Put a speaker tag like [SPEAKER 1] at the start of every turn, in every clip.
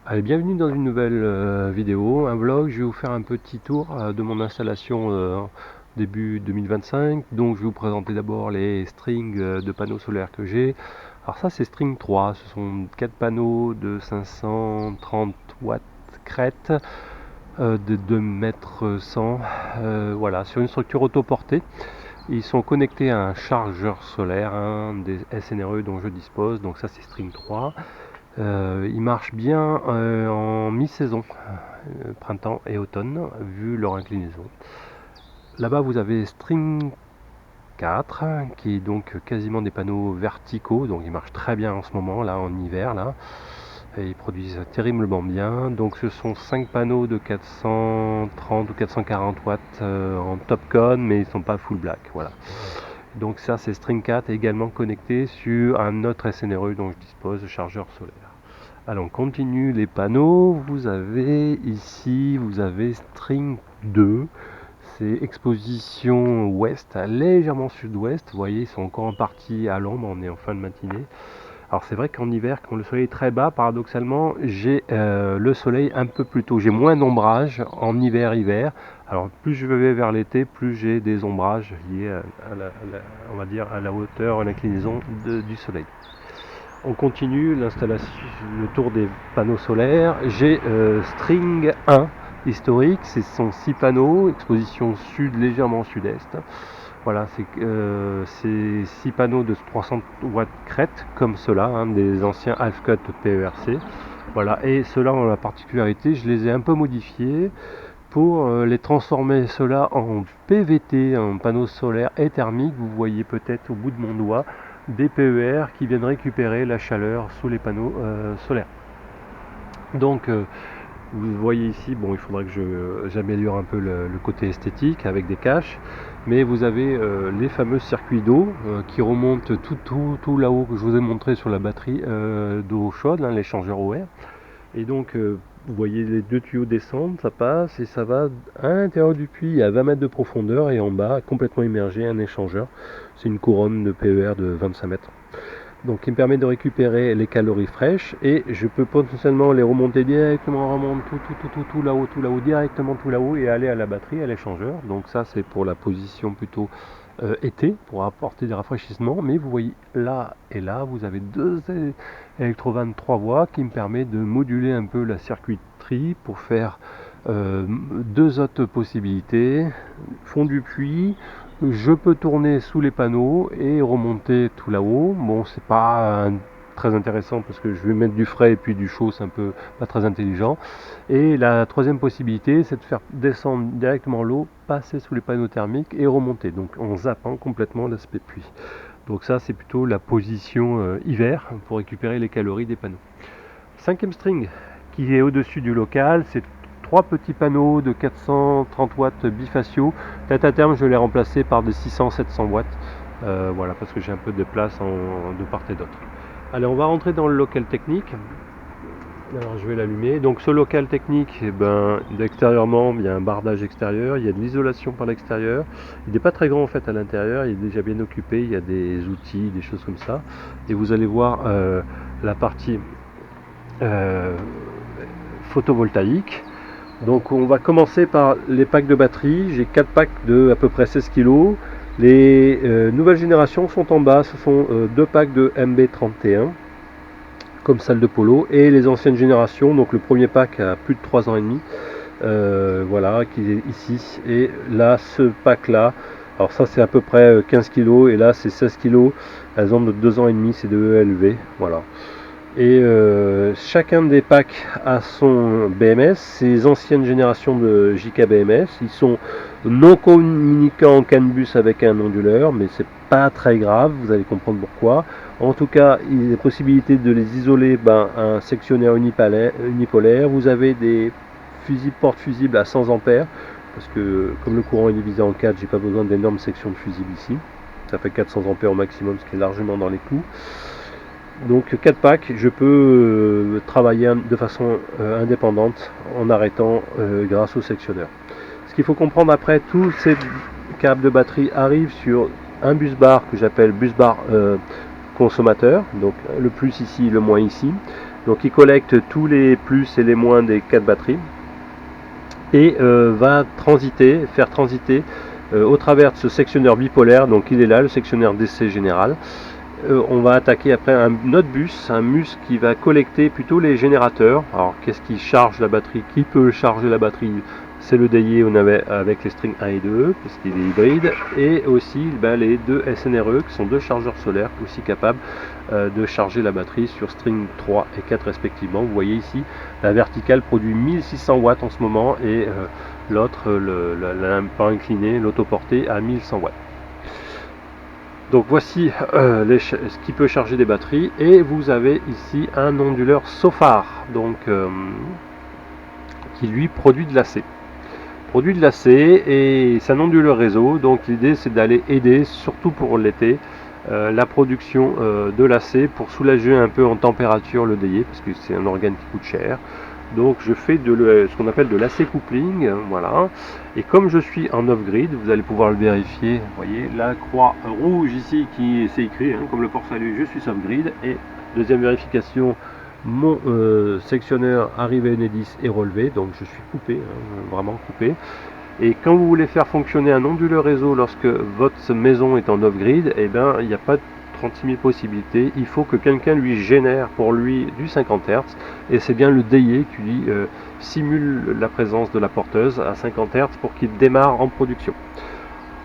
[SPEAKER 1] Allez, bienvenue dans une nouvelle vidéo, un vlog. Je vais vous faire un petit tour de mon installation début 2025. Donc je vais vous présenter d'abord les strings de panneaux solaires que j'ai. Alors ça c'est string 3, ce sont 4 panneaux de 530 watts crête de 2 mètres 100, voilà, sur une structure autoportée. Ils sont connectés à un chargeur solaire, un des SNRE dont je dispose, donc ça c'est string 3. Ils marchent bien en mi-saison, printemps et automne, vu leur inclinaison. Là-bas, vous avez String 4, qui est donc quasiment des panneaux verticaux, donc ils marchent très bien en ce moment, là, en hiver, là. Et ils produisent terriblement bien. Donc ce sont 5 panneaux de 430 ou 440 watts en Topcon, mais ils ne sont pas full black, voilà. Donc ça, c'est String 4 également connecté sur un autre SNRE dont je dispose, de chargeur solaire. Alors on continue les panneaux, vous avez ici, vous avez string 2, c'est exposition ouest, légèrement sud-ouest, vous voyez ils sont encore en partie à l'ombre, on est en fin de matinée. Alors c'est vrai qu'en hiver, quand le soleil est très bas, paradoxalement, j'ai le soleil un peu plus tôt, j'ai moins d'ombrage en hiver. Alors plus je vais vers l'été, plus j'ai des ombrages liés on va dire à la hauteur, à l'inclinaison du soleil. On continue l'installation, le tour des panneaux solaires. J'ai string 1 historique, ce sont 6 panneaux, exposition sud, légèrement sud-est. Voilà, c'est 6 panneaux de 300 watts crête, comme ceux-là, hein, des anciens half-cut PERC. Voilà, et ceux-là ont la particularité, je les ai un peu modifiés pour les transformer cela en PVT, en panneau solaire et thermique. Vous voyez peut-être au bout de mon doigt des PER qui viennent récupérer la chaleur sous les panneaux solaires. Donc vous voyez ici, bon, il faudra que j'améliore un peu le côté esthétique avec des caches, mais vous avez les fameux circuits d'eau qui remontent tout là-haut que je vous ai montré sur la batterie d'eau chaude, hein, l'échangeur OR. Et donc vous voyez les deux tuyaux descendre, ça passe et ça va à l'intérieur du puits à 20 mètres de profondeur, et en bas, complètement immergé, un échangeur. C'est une couronne de PER de 25 mètres. Donc il me permet de récupérer les calories fraîches, et je peux potentiellement les remonter directement, remonte tout là-haut, directement tout là-haut, et aller à la batterie, à l'échangeur. Donc ça c'est pour la position plutôt été, pour apporter des rafraîchissements. Mais vous voyez là et là, vous avez deux électrovannes 3 voies qui me permet de moduler un peu la circuiterie pour faire deux autres possibilités. Fond du puits, je peux tourner sous les panneaux et remonter tout là-haut. Bon, c'est pas très intéressant parce que je vais mettre du frais et puis du chaud, c'est un peu pas très intelligent. Et la troisième possibilité, c'est de faire descendre directement l'eau, passer sous les panneaux thermiques et remonter, donc en zappant complètement l'aspect puits. Donc ça, c'est plutôt la position hiver pour récupérer les calories des panneaux. Cinquième string qui est au-dessus du local, c'est 3 petits panneaux de 430 watts bifaciaux. Peut-être à terme, je vais les remplacer par des 600-700 watts. Voilà, parce que j'ai un peu de place de part et d'autre. Allez, on va rentrer dans le local technique. Alors je vais l'allumer. Donc ce local technique, extérieurement, il y a un bardage extérieur, il y a de l'isolation par l'extérieur. Il n'est pas très grand en fait à l'intérieur, il est déjà bien occupé, il y a des outils, des choses comme ça. Et vous allez voir la partie photovoltaïque. Donc on va commencer par les packs de batterie. J'ai 4 packs de à peu près 16 kg. Les nouvelles générations sont en bas, ce sont 2 packs de MB31 comme salle de polo, et les anciennes générations, donc le premier pack a plus de 3 ans et demi, voilà, qui est ici, et là ce pack là, alors ça c'est à peu près 15 kg, et là c'est 16 kg, elles ont de 2 ans et demi, c'est de ELV, voilà. Et chacun des packs a son BMS, ces anciennes générations de JK BMS, ils sont non communicants en CAN bus avec un onduleur, mais c'est pas très grave, vous allez comprendre pourquoi. En tout cas, il y a possibilité de les isoler, un sectionnaire unipolaire. Vous avez des portes-fusibles à 100 ampères, parce que comme le courant est divisé en 4, j'ai pas besoin d'énormes sections de fusibles ici. Ça fait 400 ampères au maximum, ce qui est largement dans les clous. Donc 4 packs, je peux travailler de façon indépendante en arrêtant grâce au sectionneur. Ce qu'il faut comprendre après, tous ces câbles de batterie arrivent sur un bus bar que j'appelle bus bar consommateur, donc le plus ici, le moins ici. Donc il collecte tous les plus et les moins des 4 batteries et va faire transiter au travers de ce sectionneur bipolaire. Donc il est là, le sectionneur DC général. On va attaquer après un autre bus, un bus qui va collecter plutôt les générateurs. Alors qu'est-ce qui charge la batterie? Qui peut charger la batterie? C'est le DAIE avec les strings 1 et 2, puisqu'il est hybride, et aussi les deux SNRE, qui sont deux chargeurs solaires, aussi capables de charger la batterie sur string 3 et 4 respectivement. Vous voyez ici, la verticale produit 1600 watts en ce moment, et l'autre, la pas inclinée, l'autoportée, à 1100 watts. Donc voici ce qui peut charger des batteries, et vous avez ici un onduleur Sofar, donc qui lui produit de l'AC. Et c'est un onduleur réseau, donc l'idée c'est d'aller aider, surtout pour l'été, la production de l'AC pour soulager un peu en température le DAIE, parce que c'est un organe qui coûte cher. Donc je fais ce qu'on appelle de l'AC coupling, voilà. Et comme je suis en off-grid, vous allez pouvoir le vérifier, vous voyez la croix rouge ici qui c'est écrit, comme le port-salut, je suis off-grid. Et deuxième vérification, mon sectionneur arrivé Enedis est relevé, donc je suis coupé, vraiment coupé. Et quand vous voulez faire fonctionner un onduleur réseau lorsque votre maison est en off-grid, eh ben, il n'y a pas de 36 000 possibilités, il faut que quelqu'un lui génère pour lui du 50 Hz, et c'est bien le DAIE qui lui simule la présence de la porteuse à 50 Hz pour qu'il démarre en production.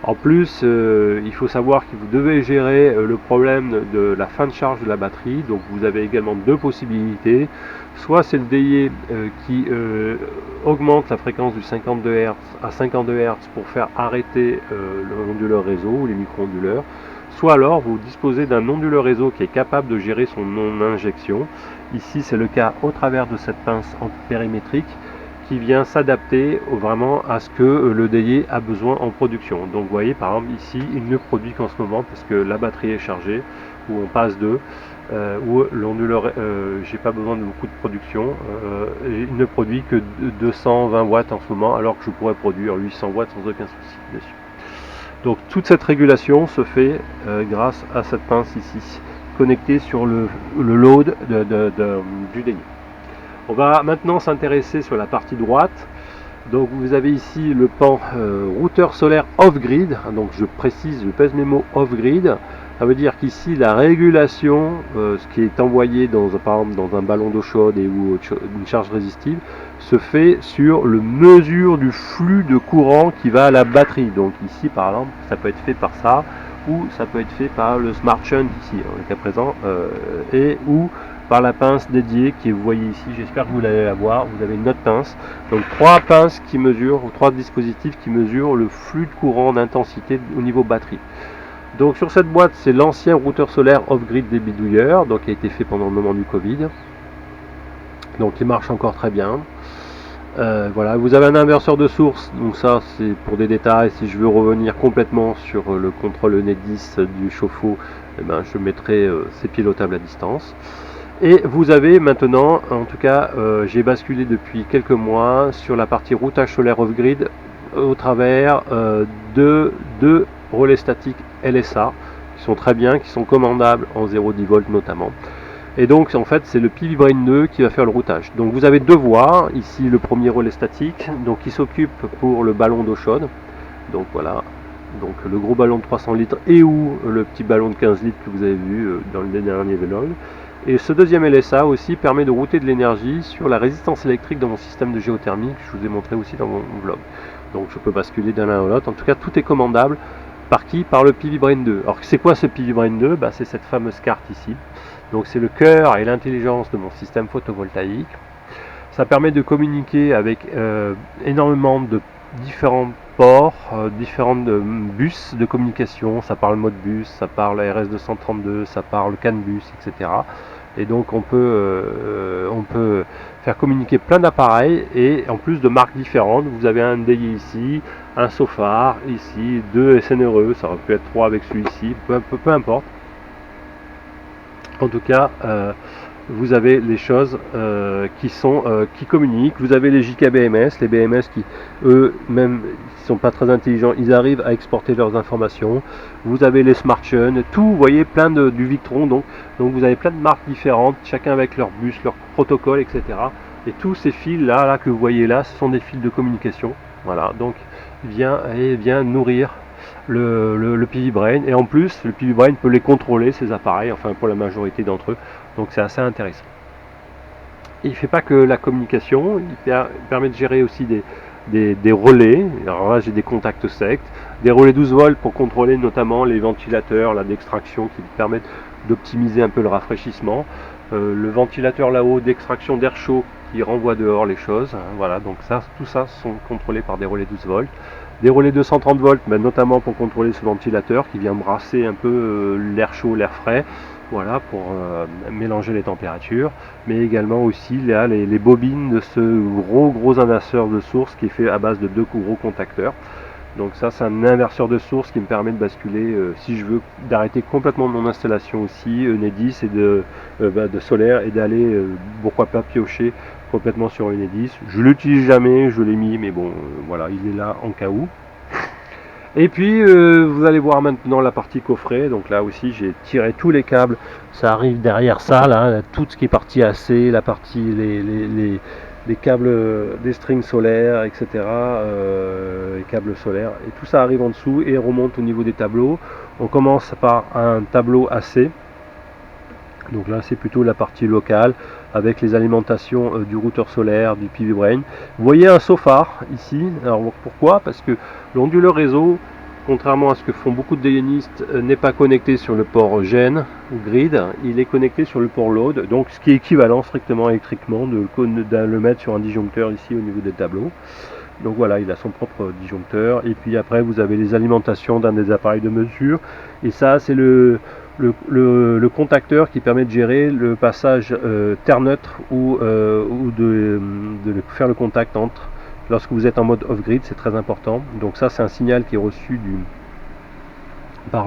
[SPEAKER 1] En plus, il faut savoir que vous devez gérer le problème de la fin de charge de la batterie. Donc vous avez également deux possibilités. Soit c'est le DAIE qui augmente la fréquence du 52 Hz à 52 Hz pour faire arrêter l'onduleur réseau ou les micro-onduleurs. Soit alors vous disposez d'un onduleur réseau qui est capable de gérer son non-injection. Ici c'est le cas au travers de cette pince périmétrique qui vient s'adapter vraiment à ce que le DAIE a besoin en production. Donc vous voyez par exemple ici il ne produit qu'en ce moment parce que la batterie est chargée, ou on passe de où l'onduleur, j'ai pas besoin de beaucoup de production, il ne produit que 220 watts en ce moment, alors que je pourrais produire 800 watts sans aucun souci dessus. Donc toute cette régulation se fait grâce à cette pince ici, connectée sur le load du DAIE. On va maintenant s'intéresser sur la partie droite. Donc vous avez ici le pan routeur solaire off-grid. Donc je précise, je pèse mes mots off-grid. Ça veut dire qu'ici la régulation, ce qui est envoyé par exemple dans un ballon d'eau chaude ou une charge résistive, se fait sur le mesure du flux de courant qui va à la batterie. Donc ici par exemple, ça peut être fait par ça, ou ça peut être fait par le Smart Shunt ici, en cas présent, ou par la pince dédiée qui vous voyez ici. J'espère que vous allez la voir. Vous avez une autre pince, donc trois pinces qui mesurent, ou trois dispositifs qui mesurent le flux de courant d'intensité au niveau batterie. Donc sur cette boîte, c'est l'ancien routeur solaire off-grid des bidouilleurs, donc qui a été fait pendant le moment du Covid. Donc il marche encore très bien. Voilà, vous avez un inverseur de source, donc ça c'est pour des détails. Si je veux revenir complètement sur le contrôle Enedis du chauffe-eau, eh ben, je mettrai c'est pilotable à distance. Et vous avez maintenant, en tout cas j'ai basculé depuis quelques mois sur la partie routage solaire off-grid au travers de deux relais statiques LSA qui sont très bien, qui sont commandables en 0,10 volts notamment. Et donc en fait c'est le PV Brain 2 qui va faire le routage. Donc vous avez deux voies, ici le premier relais statique, donc qui s'occupe pour le ballon d'eau chaude. Donc voilà, donc le gros ballon de 300 litres et ou le petit ballon de 15 litres que vous avez vu dans le dernier vlog. Et ce deuxième LSA aussi permet de router de l'énergie sur la résistance électrique dans mon système de géothermie que je vous ai montré aussi dans mon vlog. Donc je peux basculer d'un à l'autre. En tout cas tout est commandable. Par qui? Par le PV Brain 2. Alors c'est quoi ce PV Brain 2? C'est cette fameuse carte ici. Donc c'est le cœur et l'intelligence de mon système photovoltaïque. Ça permet de communiquer avec énormément de différents ports, différentes bus de communication. Ça parle Modbus, ça parle RS232, ça parle CAN bus, etc. Et donc on peut faire communiquer plein d'appareils, et en plus de marques différentes. Vous avez un DAIE ici, un Sofar ici, deux SNRE, ça aurait pu être trois avec celui-ci, peu importe. En tout cas, vous avez les choses qui communiquent. Vous avez les JKBMS, les BMS qui eux même sont pas très intelligents, ils arrivent à exporter leurs informations. Vous avez les SmartShun, tout, vous voyez, plein du Victron, donc vous avez plein de marques différentes, chacun avec leur bus, leur protocole, etc. Et tous ces fils là que vous voyez là, ce sont des fils de communication. Voilà, donc vient nourrir le PV Brain, et en plus le PV Brain peut les contrôler, ces appareils, enfin pour la majorité d'entre eux, donc c'est assez intéressant. Et il ne fait pas que la communication, il permet de gérer aussi des relais. Alors là j'ai des contacts sects, des relais 12 volts pour contrôler notamment les ventilateurs d'extraction qui permettent d'optimiser un peu le rafraîchissement, le ventilateur là-haut d'extraction d'air chaud qui renvoie dehors les choses, voilà, donc ça, tout ça sont contrôlés par des relais 12 volts. Des relais 230 volts, notamment pour contrôler ce ventilateur qui vient brasser un peu l'air chaud, l'air frais, voilà, pour mélanger les températures, mais également aussi là, les bobines de ce gros inverseur de source qui est fait à base de deux gros contacteurs. Donc ça, c'est un inverseur de source qui me permet de basculer, si je veux, d'arrêter complètement mon installation aussi, Enedis et de solaire, et d'aller, pourquoi pas, piocher complètement sur Enedis. Je l'utilise jamais, je l'ai mis, mais bon, voilà, il est là en cas où. Et puis vous allez voir maintenant la partie coffret. Donc là aussi j'ai tiré tous les câbles, ça arrive derrière ça là, tout ce qui est partie AC, la partie les câbles des strings solaires, etc., les câbles solaires, et tout ça arrive en dessous et remonte au niveau des tableaux. On commence par un tableau AC, donc là c'est plutôt la partie locale avec les alimentations du routeur solaire, du PV Brain. Vous voyez un SOFAR ici. Alors pourquoi? Parce que l'onduleur réseau, contrairement à ce que font beaucoup de DNistes, n'est pas connecté sur le port GEN ou grid, il est connecté sur le port load, donc ce qui est équivalent strictement électriquement de le mettre sur un disjoncteur ici au niveau des tableaux. Donc voilà, il a son propre disjoncteur, et puis après vous avez les alimentations d'un des appareils de mesure, et ça c'est le contacteur qui permet de gérer le passage terre neutre ou de faire le contact entre, lorsque vous êtes en mode off-grid, c'est très important. Donc ça c'est un signal qui est reçu qui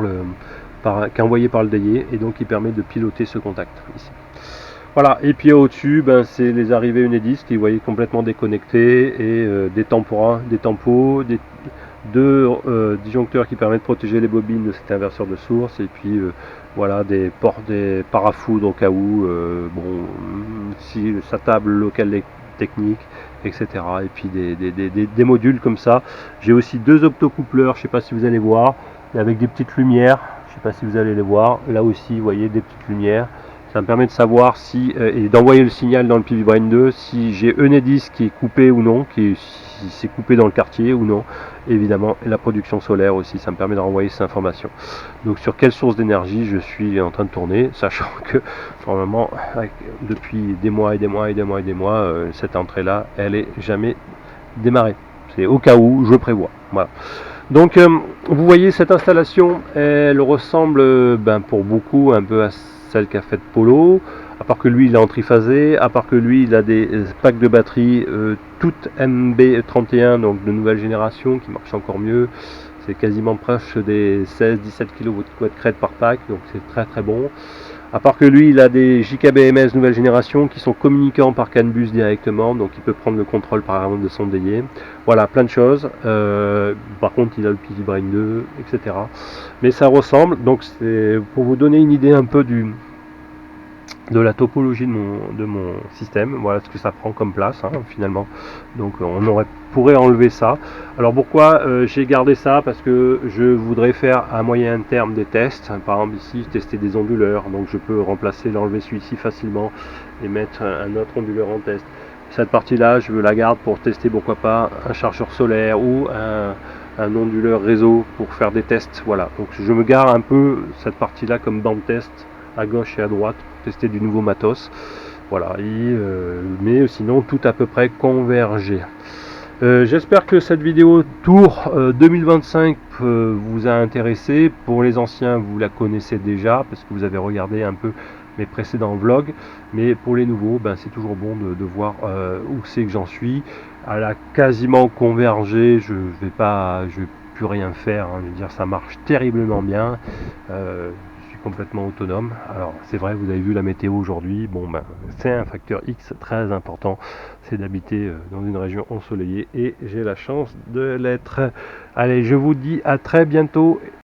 [SPEAKER 1] est envoyé par le DAE, et donc qui permet de piloter ce contact ici. Voilà, et puis au-dessus, c'est les arrivées Enedis qui, vous voyez, complètement déconnectés, et des tampos, deux disjoncteurs qui permettent de protéger les bobines de cet inverseur de source, et puis voilà, des parafoudres au cas où, si sa table locale technique, etc. Et puis des modules comme ça. J'ai aussi deux optocoupleurs, je ne sais pas si vous allez voir, avec des petites lumières, je ne sais pas si vous allez les voir, là aussi, vous voyez, des petites lumières. Ça me permet de savoir si, et d'envoyer le signal dans le PV Brain 2 si j'ai Enedis qui est coupé ou non, si c'est coupé dans le quartier ou non. Et évidemment, la production solaire aussi, ça me permet de renvoyer ces informations. Donc sur quelle source d'énergie je suis en train de tourner, sachant que normalement, depuis des mois, cette entrée-là, elle est jamais démarrée. C'est au cas où, je prévois. Voilà. Donc vous voyez, cette installation, elle ressemble pour beaucoup un peu à celle qu'a faite Polo, à part que lui il est en triphasé, à part que lui il a des packs de batterie toutes MB31, donc de nouvelle génération, qui marchent encore mieux. C'est quasiment proche des 16-17 kW crête par pack, donc c'est très bon. À part que lui il a des JKBMS nouvelle génération qui sont communicants par CAN bus directement, donc il peut prendre le contrôle par exemple de son DAE. Voilà, plein de choses. Par contre il a le PV Brain 2, etc. Mais ça ressemble, donc c'est pour vous donner une idée un peu de la topologie de mon système. Voilà ce que ça prend comme place finalement. Donc on pourrait enlever ça. Alors pourquoi j'ai gardé ça? Parce que je voudrais faire à moyen terme des tests. Par exemple ici tester des onduleurs, donc je peux l'enlever celui-ci facilement et mettre un autre onduleur en test. Cette partie là je la garde pour tester, pourquoi pas, un chargeur solaire ou un onduleur réseau pour faire des tests. Voilà, donc je me garde un peu cette partie là comme bande test à gauche et à droite pour tester du nouveau matos. Voilà, mais sinon tout à peu près convergé. J'espère que cette vidéo Tour 2025 vous a intéressé. Pour les anciens, vous la connaissez déjà parce que vous avez regardé un peu mes précédents vlogs, mais pour les nouveaux, c'est toujours bon de voir où c'est que j'en suis. Elle a quasiment convergé, je vais plus rien faire, je veux dire, ça marche terriblement bien. Je suis suis complètement autonome. Alors c'est vrai, vous avez vu la météo aujourd'hui, bon ben c'est un facteur X très important, c'est d'habiter dans une région ensoleillée et j'ai la chance de l'être. Allez, je vous dis à très bientôt.